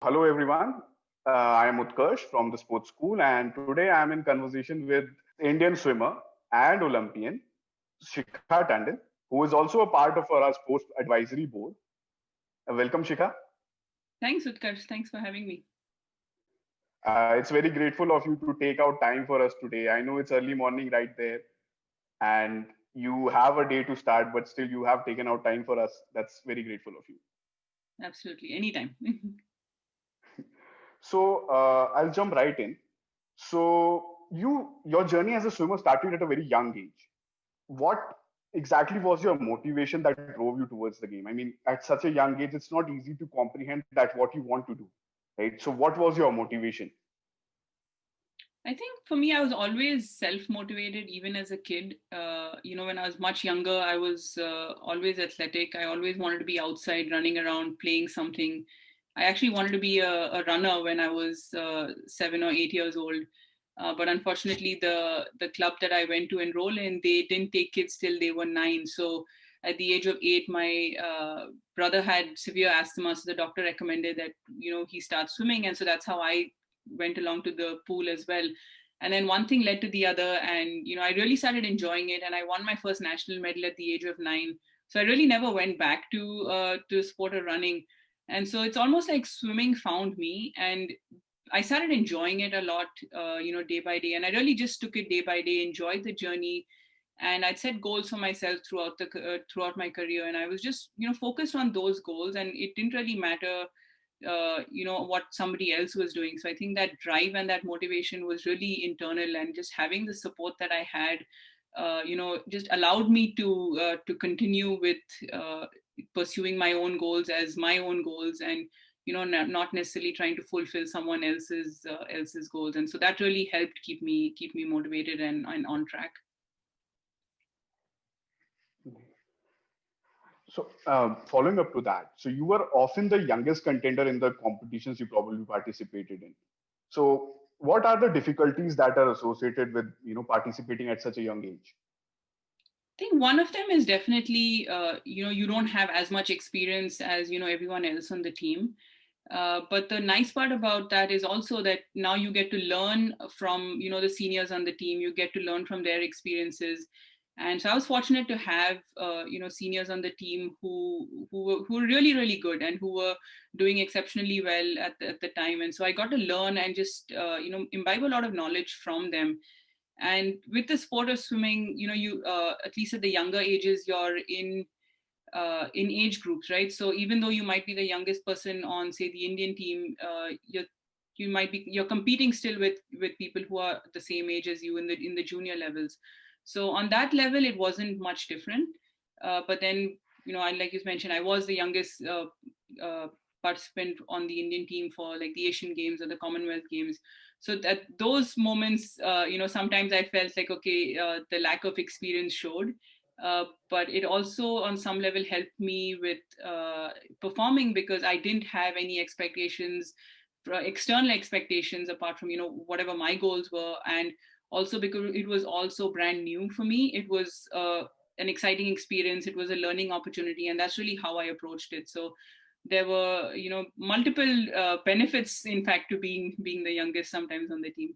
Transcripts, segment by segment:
Hello, everyone. I am Utkarsh from the sports school, and today I am in conversation with Indian swimmer and Olympian Shikha Tandon, who is also a part of our sports advisory board. Welcome, Shikha. Thanks, Utkarsh. Thanks for having me. It's very grateful of you to take out time for us today. I know it's early morning right there, and you have a day to start, but still you have taken out time for us. That's very grateful of you. Absolutely. Anytime. So I'll jump right in. So your journey as a swimmer started at a very young age. What exactly was your motivation that drove you towards the game? I mean, at such a young age, it's not easy to comprehend that what you want to do, right? So, what was your motivation? I think for me, I was always self-motivated, even as a kid. When I was much younger, I was always athletic. I always wanted to be outside, running around, playing something. I actually wanted to be a runner when I was 7 or 8 years old. But unfortunately, the club that I went to enroll in, they didn't take kids till they were 9. So at the age of 8, my brother had severe asthma, so the doctor recommended that he start swimming, and so that's how I went along to the pool as well. And then one thing led to the other, and I really started enjoying it, and I won my first national medal at the age of 9. So I really never went back to sport or running, and so it's almost like swimming found me, and I started enjoying it a lot, day by day. And I really just took it day by day, enjoyed the journey, and I'd set goals for myself throughout my career, and I was just focused on those goals, and it didn't really matter, what somebody else was doing. So I think that drive and that motivation was really internal, and just having the support that I had, just allowed me to continue with pursuing my own goals as my own goals, and not necessarily trying to fulfill someone else's goals. And so that really helped keep me motivated and on track. So, following up to that, so you were often the youngest contender in the competitions you probably participated in. So, what are the difficulties that are associated with participating at such a young age? I think one of them is definitely, you don't have as much experience as everyone else on the team. But the nice part about that is also that now you get to learn from the seniors on the team. You get to learn from their experiences, and so I was fortunate to have seniors on the team who were really really good and who were doing exceptionally well at the time. And so I got to learn and just imbibe a lot of knowledge from them. And with the sport of swimming, you at least at the younger ages, you're in age groups, right? So even though you might be the youngest person on, say, the Indian team, you're competing still with people who are the same age as you in the junior levels. So on that level, it wasn't much different. But then, like you mentioned, I was the youngest participant on the Indian team for like the Asian Games or the Commonwealth Games. So that those moments, sometimes I felt like, okay, the lack of experience showed. But it also on some level helped me with performing, because I didn't have any expectations, external expectations, apart from whatever my goals were. And also because it was also brand new for me, it was an exciting experience, it was a learning opportunity, and that's really how I approached it. So there were multiple benefits, in fact, to being the youngest sometimes on the team.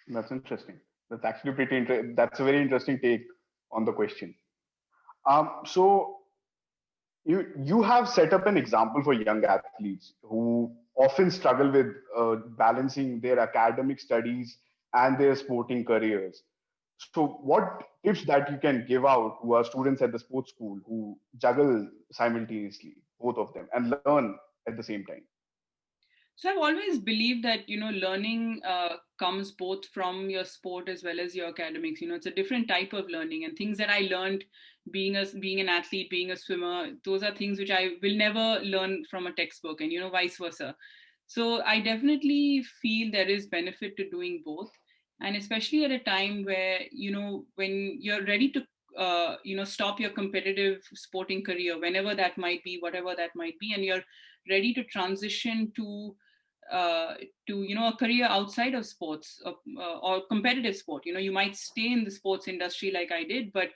That's interesting. That's actually That's a very interesting take on the question. So you have set up an example for young athletes who often struggle with balancing their academic studies and their sporting careers. So, what tips that you can give out to our students at the sports school who juggle simultaneously both of them and learn at the same time? So I've always believed that learning comes both from your sport as well as your academics. It's a different type of learning, and things that I learned being an athlete, being a swimmer, those are things which I will never learn from a textbook, and vice versa. So I definitely feel there is benefit to doing both, and especially at a time where when you're ready to stop your competitive sporting career, whenever that might be, whatever that might be, and you're ready to transition to a career outside of sports, or competitive sport. You might stay in the sports industry like I did, but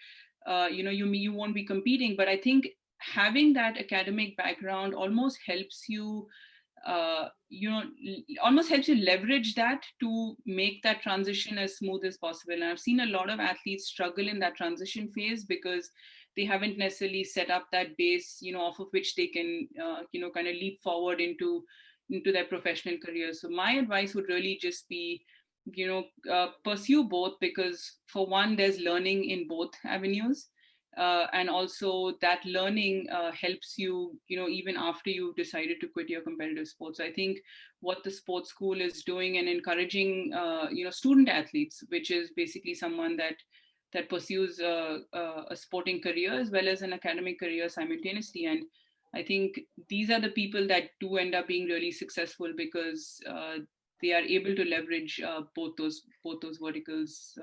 you won't be competing. But I think having that academic background almost helps you almost helps you leverage that to make that transition as smooth as possible. And I've seen a lot of athletes struggle in that transition phase because they haven't necessarily set up that base, off of which they can, kind of leap forward into their professional career. So my advice would really just be, pursue both, because for one, there's learning in both avenues. And also that learning helps you, even after you've decided to quit your competitive sports. So I think what the sports school is doing and encouraging, student athletes, which is basically someone that pursues a sporting career as well as an academic career simultaneously. And I think these are the people that do end up being really successful because they are able to leverage both those verticals,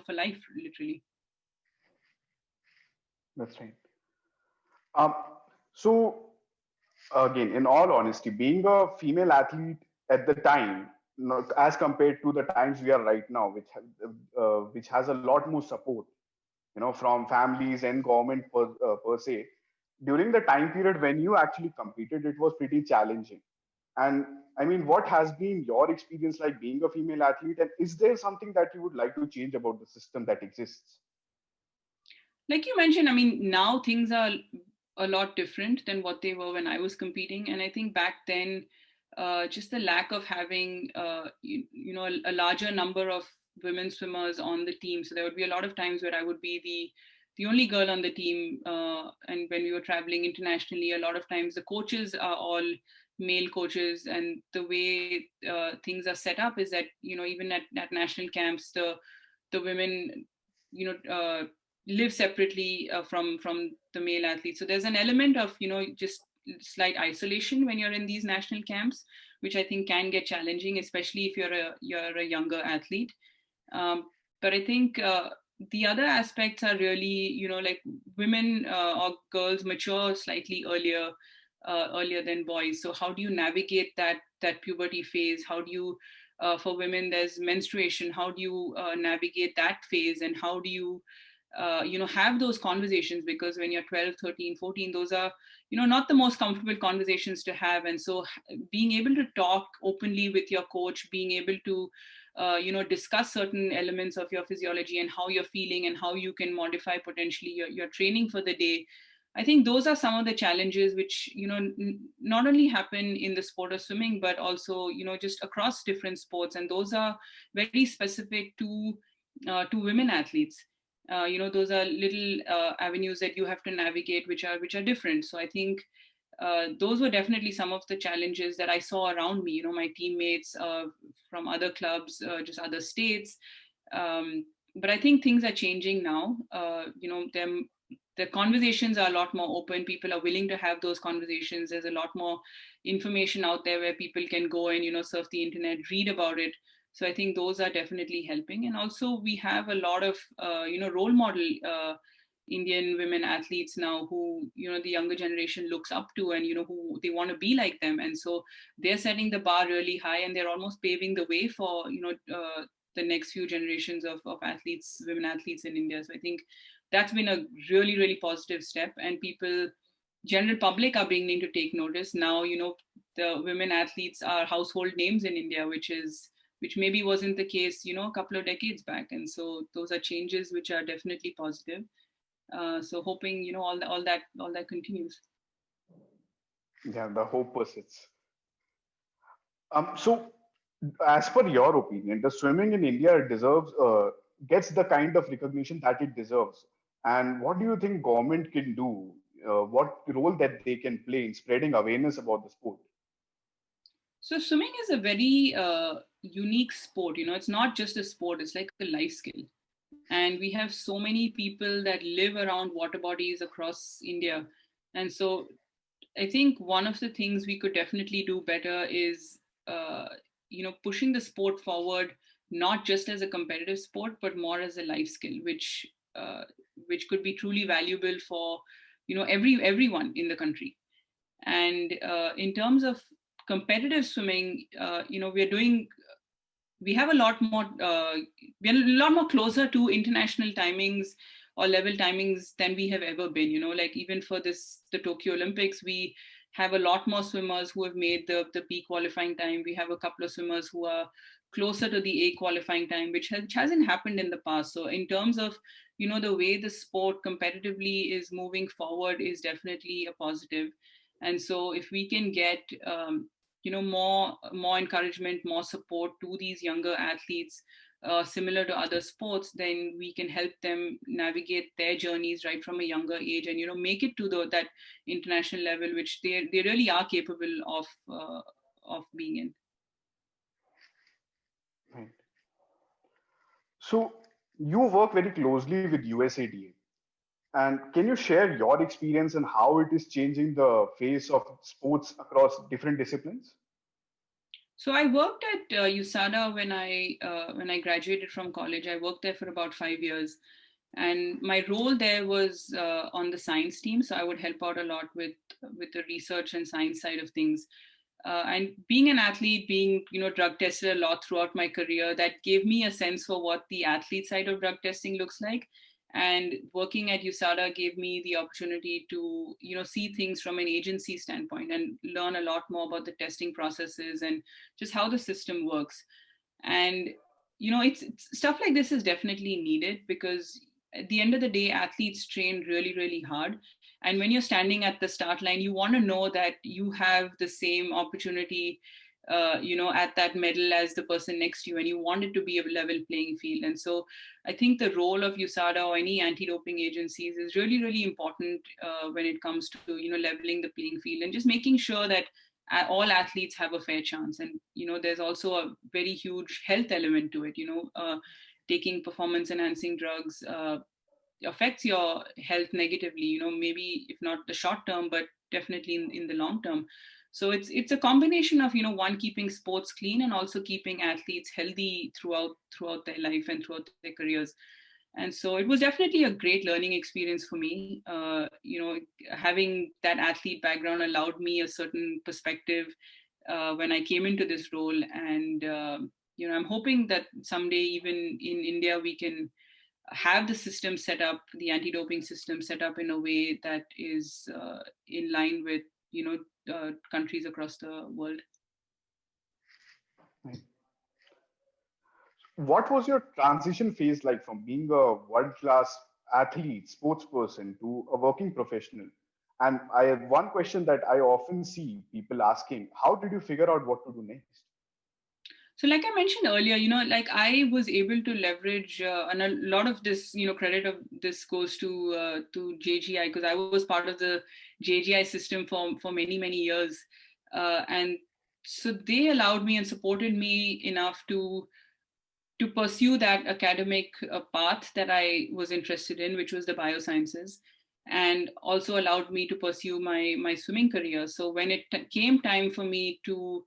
for life, literally. That's right. Um, so again, in all honesty, being a female athlete at the time, not as compared to the times we are right now, which has a lot more support, from families and government per se. During the time period when you actually competed, it was pretty challenging. And I mean, what has been your experience like being a female athlete? And is there something that you would like to change about the system that exists? Like you mentioned, I mean, now things are a lot different than what they were when I was competing. And I think back then, just the lack of having, a larger number of women swimmers on the team. So there would be a lot of times where I would be the only girl on the team. And when we were traveling internationally, a lot of times the coaches are all male coaches. And the way things are set up is that, even at national camps, the women, live separately from the male athletes. So there's an element of, just slight isolation when you're in these national camps, which I think can get challenging, especially if you're a younger athlete. But I think the other aspects are really, like women or girls mature slightly earlier than boys. So how do you navigate that puberty phase? How do you for women, there's menstruation. How do you navigate that phase? And how do you have those conversations? Because when you're 12, 13, 14, those are, not the most comfortable conversations to have. And so being able to talk openly with your coach, being able to discuss certain elements of your physiology and how you're feeling and how you can modify potentially your training for the day. I think those are some of the challenges which, not only happen in the sport of swimming, but also, just across different sports. And those are very specific to women athletes. Those are little avenues that you have to navigate, which are different. So I think those were definitely some of the challenges that I saw around me. My teammates from other clubs, just other states. But I think things are changing now. The conversations are a lot more open. People are willing to have those conversations. There's a lot more information out there where people can go and surf the internet, read about it. So I think those are definitely helping. And also we have a lot of role model Indian women athletes now who the younger generation looks up to, and who they want to be like them. And so they're setting the bar really high, and they're almost paving the way for the next few generations of athletes, women athletes in India. So I think that's been a really, really positive step, and people, general public, are beginning to take notice now. The women athletes are household names in India, which maybe wasn't the case a couple of decades back. And so those are changes which are definitely positive. So hoping all that continues. Yeah, the hope persists. So, as per your opinion, the swimming in India deserves gets the kind of recognition that it deserves. And what do you think government can do? What role that they can play in spreading awareness about the sport? So swimming is a very unique sport. It's not just a sport; it's like a life skill. And we have so many people that live around water bodies across India. And so I think one of the things we could definitely do better is, pushing the sport forward, not just as a competitive sport, but more as a life skill, which could be truly valuable for, everyone in the country. And in terms of competitive swimming, we have a lot more, we're a lot more closer to international timings or level timings than we have ever been. Like even for the Tokyo Olympics, we have a lot more swimmers who have made the P qualifying time. We have a couple of swimmers who are closer to the A qualifying time, which hasn't happened in the past. So in terms of the way the sport competitively is moving forward is definitely a positive. And so if we can get more encouragement, more support to these younger athletes, similar to other sports, then we can help them navigate their journeys right from a younger age, and make it to that international level, which they really are capable of being in. Right. So you work very closely with USADA. And can you share your experience and how it is changing the face of sports across different disciplines? So I worked at USADA when I graduated from college. I worked there for about 5 years, and my role there was on the science team. So I would help out a lot with the research and science side of things. And being an athlete, being drug tested a lot throughout my career, that gave me a sense for what the athlete side of drug testing looks like. And working at USADA gave me the opportunity to see things from an agency standpoint and learn a lot more about the testing processes and just how the system works. And it's stuff like this is definitely needed, because at the end of the day, athletes train really, really hard. And when you're standing at the start line, you want to know that you have the same opportunity at that medal as the person next to you, and you want it to be a level playing field. And so I think the role of USADA or any anti-doping agencies is really, really important when it comes to leveling the playing field and just making sure that all athletes have a fair chance. And there's also a very huge health element to it. Taking performance enhancing drugs affects your health negatively, maybe if not the short term, but definitely in the long term. So it's a combination of one, keeping sports clean, and also keeping athletes healthy throughout their life and throughout their careers. And so it was definitely a great learning experience for me. Having that athlete background allowed me a certain perspective when I came into this role. And I'm hoping that someday, even in India, we can have the system set up, the anti-doping system set up in a way that is in line with countries across the world. Right. What was your transition phase like from being a world class athlete, sports person to a working professional? And I have one question that I often see people asking: how did you figure out what to do next? So like I mentioned earlier, like I was able to leverage, and a lot of this, credit of this goes to JGI, because I was part of the JGI system for many, many years. And so they allowed me and supported me enough to pursue that academic path that I was interested in, which was the biosciences, and also allowed me to pursue my swimming career. So when it came time for me to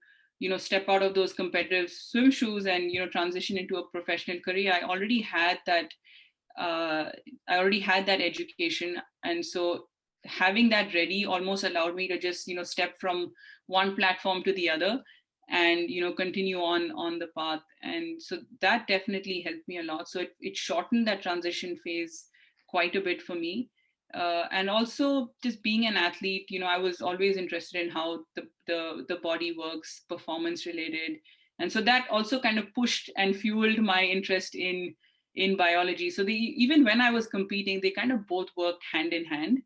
step out of those competitive swim shoes and transition into a professional career, uh, I already had that education. And so having that ready almost allowed me to just step from one platform to the other and continue on the path. And so that definitely helped me a lot. So it shortened that transition phase quite a bit for me. And also just being an athlete, I was always interested in how the body works, performance related. And so that also kind of pushed and fueled my interest in biology. So even when I was competing, they kind of both worked hand in hand.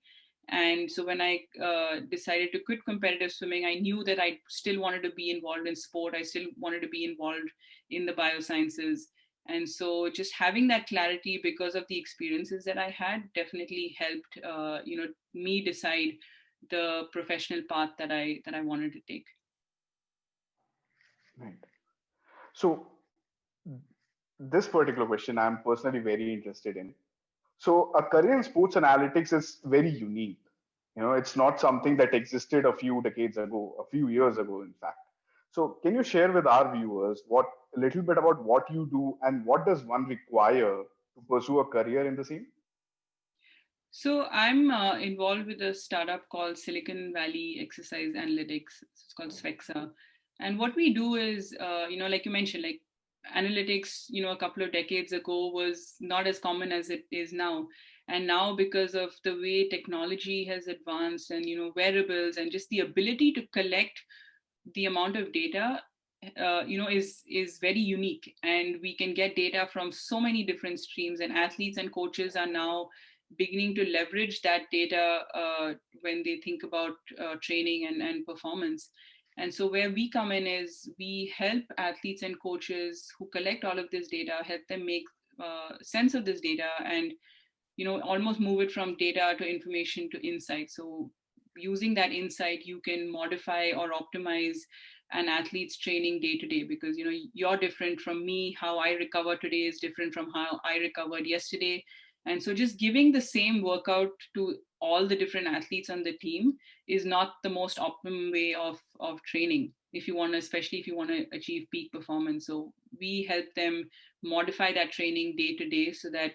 And so when I decided to quit competitive swimming, I knew that I still wanted to be involved in sport. I still wanted to be involved in the biosciences. And so just having that clarity because of the experiences that I had definitely helped, me decide the professional path that I wanted to take. Right. So this particular question I'm personally very interested in. So a career in sports analytics is very unique. It's not something that existed a few decades ago, a few years ago, in fact. So can you share with our viewers what a little bit about what you do and what does one require to pursue a career in the same? So I'm involved with a startup called Silicon Valley Exercise Analytics. It's called Svexa. And what we do is, like you mentioned, like analytics, a couple of decades ago was not as common as it is now. And now, because of the way technology has advanced, and wearables, and just the ability to collect the amount of data, is very unique, and we can get data from so many different streams, and athletes and coaches are now beginning to leverage that data when they think about training and performance. And so where we come in is we help athletes and coaches who collect all of this data, help them make sense of this data, and almost move it from data to information to insight. So using that insight, you can modify or optimize an athlete's training day to day, because you're different from me. How I recover today is different from how I recovered yesterday. And so just giving the same workout to all the different athletes on the team is not the most optimum way of training, if you want to, especially if you want to achieve peak performance. So we help them modify that training day to day, so that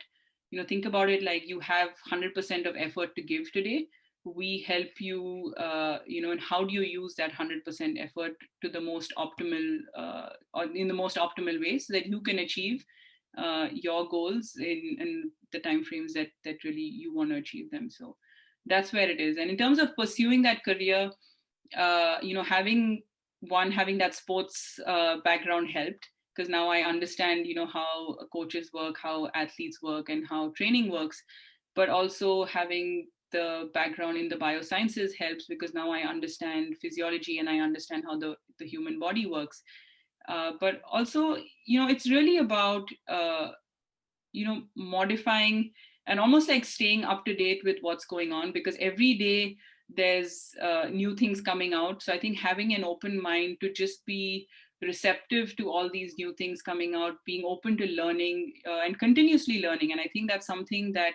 think about it like you have 100% of effort to give today. We help you, and how do you use that 100% effort to the most optimal, or in the most optimal way, so that you can achieve your goals in the timeframes that really you want to achieve them. So that's where it is. And in terms of pursuing that career, having that sports background helped, because now I understand how coaches work, how athletes work, and how training works. But also having the background in the biosciences helps, because now I understand physiology and I understand how the human body works. But also, it's really about modifying and almost like staying up to date with what's going on, because every day there's new things coming out. So I think having an open mind to just be receptive to all these new things coming out, being open to learning and continuously learning. And I think that's something that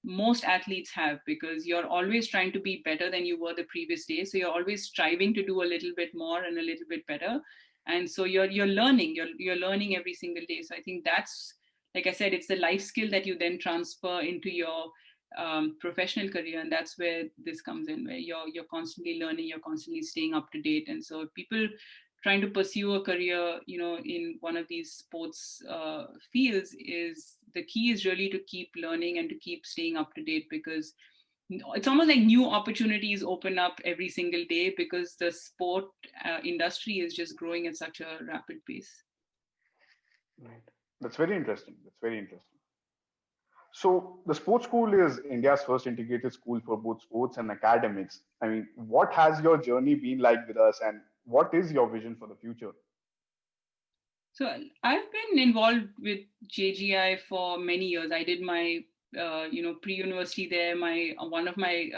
most athletes have, because you're always trying to be better than you were the previous day. So you're always striving to do a little bit more and a little bit better. And so you're learning, you're learning every single day. So I think that's, like I said, it's the life skill that you then transfer into your professional career. And that's where this comes in, where you're constantly learning, you're constantly staying up to date. And so people trying to pursue a career in one of these sports fields, is the key is really to keep learning and to keep staying up to date, because it's almost like new opportunities open up every single day, because the sport industry is just growing at such a rapid pace. Right. That's very interesting. That's very interesting. So the sports school is India's first integrated school for both sports and academics. I mean, what has your journey been like with us, and what is your vision for the future? So I've been involved with JGI for many years. I did my pre-university there. My one of my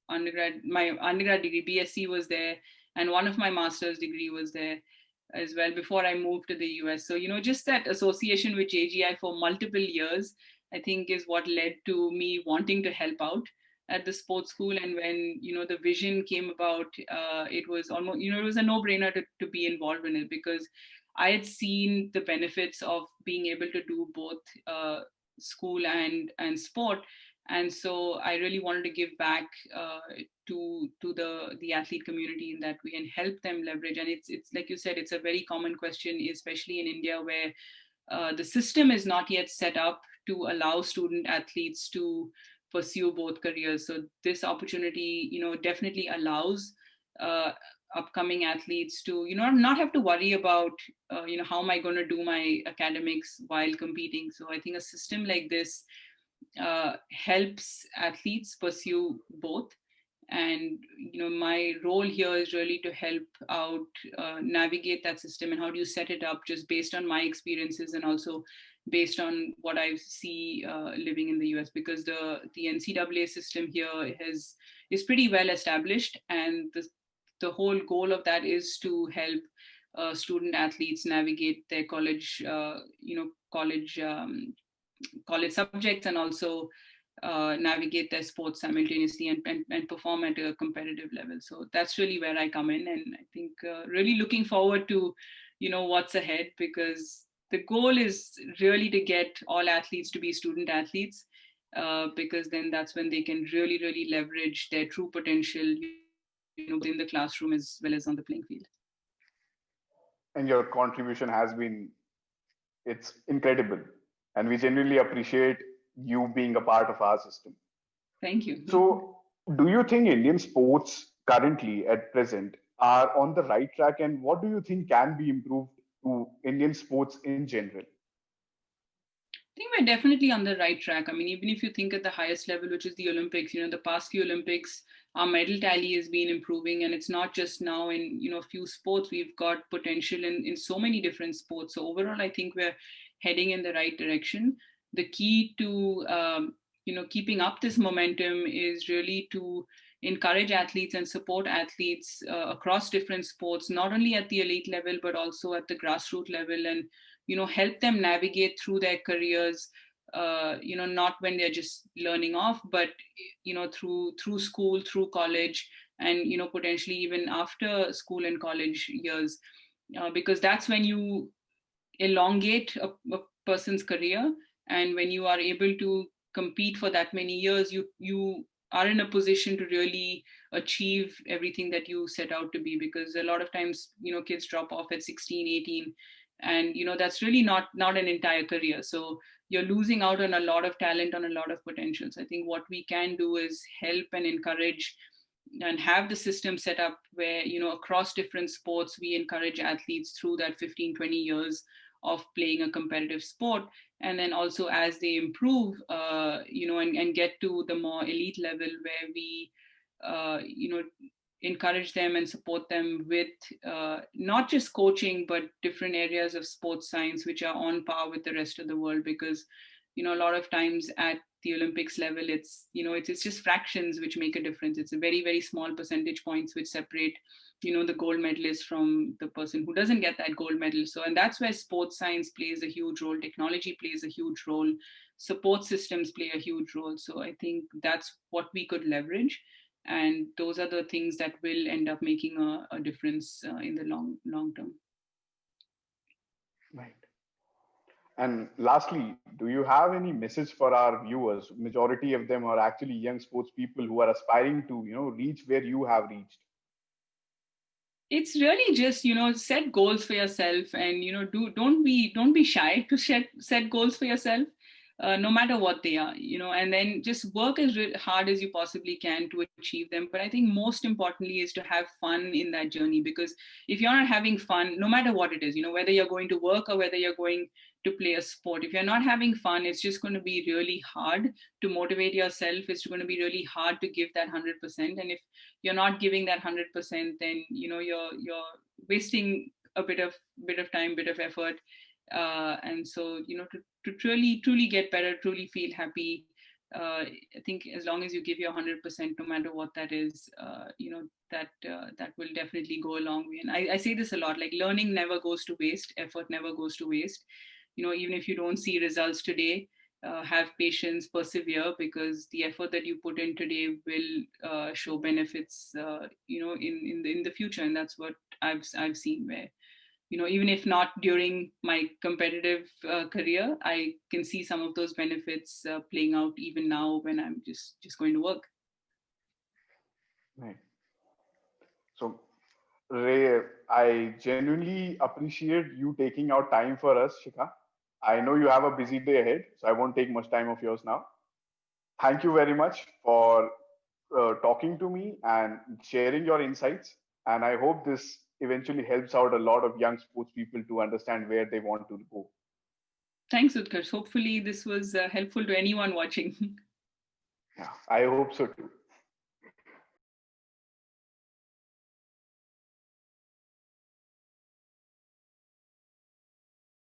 undergrad degree, BSc, was there, and one of my master's degree was there as well before I moved to the US. So just that association with JGI for multiple years, I think, is what led to me wanting to help out at the sports school. And when the vision came about, it was almost it was a no-brainer to be involved in it, because I had seen the benefits of being able to do both school and sport. And so I really wanted to give back to the athlete community in that way, and help them leverage. And it's like you said, it's a very common question, especially in India, where the system is not yet set up to allow student athletes to pursue both careers. So this opportunity, definitely allows uh, upcoming athletes to, not have to worry about, how am I going to do my academics while competing. So I think a system like this helps athletes pursue both. And my role here is really to help out navigate that system, and how do you set it up, just based on my experiences, and also based on what I see living in the US, because the NCAA system here is pretty well established, and the whole goal of that is to help student athletes navigate their college subjects, and also navigate their sports simultaneously, and perform at a competitive level. So that's really where I come in, and I think really looking forward to what's ahead, because the goal is really to get all athletes to be student athletes, because then that's when they can really leverage their true potential, within the classroom as well as on the playing field. And your contribution has been, it's incredible, and we genuinely appreciate you being a part of our system. Thank you. So, do you think Indian sports currently at present are on the right track, and what do you think can be improved to Indian sports in general? I think we're definitely on the right track. I mean, even if you think at the highest level, which is the Olympics, the past few Olympics, our medal tally has been improving. And it's not just now in, a few sports, we've got potential in so many different sports. So overall, I think we're heading in the right direction. The key to, keeping up this momentum is really to encourage athletes and support athletes across different sports, not only at the elite level, but also at the grassroots level, and help them navigate through their careers, not when they're just learning off, but through school, through college, and potentially even after school and college years, because that's when you elongate a person's career. And when you are able to compete for that many years, you are in a position to really achieve everything that you set out to be, because a lot of times kids drop off at 16, 18, and that's really not an entire career. So you're losing out on a lot of talent, on a lot of potential. So I think what we can do is help and encourage and have the system set up where across different sports we encourage athletes through that 15, 20 years of playing a competitive sport. And then also as they improve, and get to the more elite level, where we encourage them and support them with not just coaching, but different areas of sports science which are on par with the rest of the world. Because a lot of times at the Olympics level, it's just fractions which make a difference. It's a very, very small percentage points which separate the gold medalist from the person who doesn't get that gold medal. So, and that's where sports science plays a huge role, technology plays a huge role, support systems play a huge role. So I think that's what we could leverage, and those are the things that will end up making a difference in the long term. Right. And lastly, do you have any message for our viewers? Majority of them are actually young sports people who are aspiring to, reach where you have reached. It's really just set goals for yourself, and don't be shy to set goals for yourself, no matter what they are, and then just work as hard as you possibly can to achieve them. But I think most importantly is to have fun in that journey, because if you're not having fun, no matter what it is, whether you're going to work or whether you're going to play a sport, if you're not having fun, it's just going to be really hard to motivate yourself. It's going to be really hard to give that 100%. And if you're not giving that 100%, then you're wasting a bit of time, bit of effort. And so to truly get better, truly feel happy, I think as long as you give your 100%, no matter what that is, that will definitely go a long way. And I say this a lot, like learning never goes to waste, effort never goes to waste. Even if you don't see results today, have patience, persevere, because the effort that you put in today will show benefits, in the future. And that's what I've seen, where even if not during my competitive career, I can see some of those benefits playing out even now when I'm just going to work. Right. So, Ray, I genuinely appreciate you taking out time for us, Shikha. I know you have a busy day ahead, so I won't take much time of yours now. Thank you very much for talking to me and sharing your insights. And I hope this eventually helps out a lot of young sports people to understand where they want to go. Thanks, Utkarsh. Hopefully this was helpful to anyone watching. Yeah, I hope so too.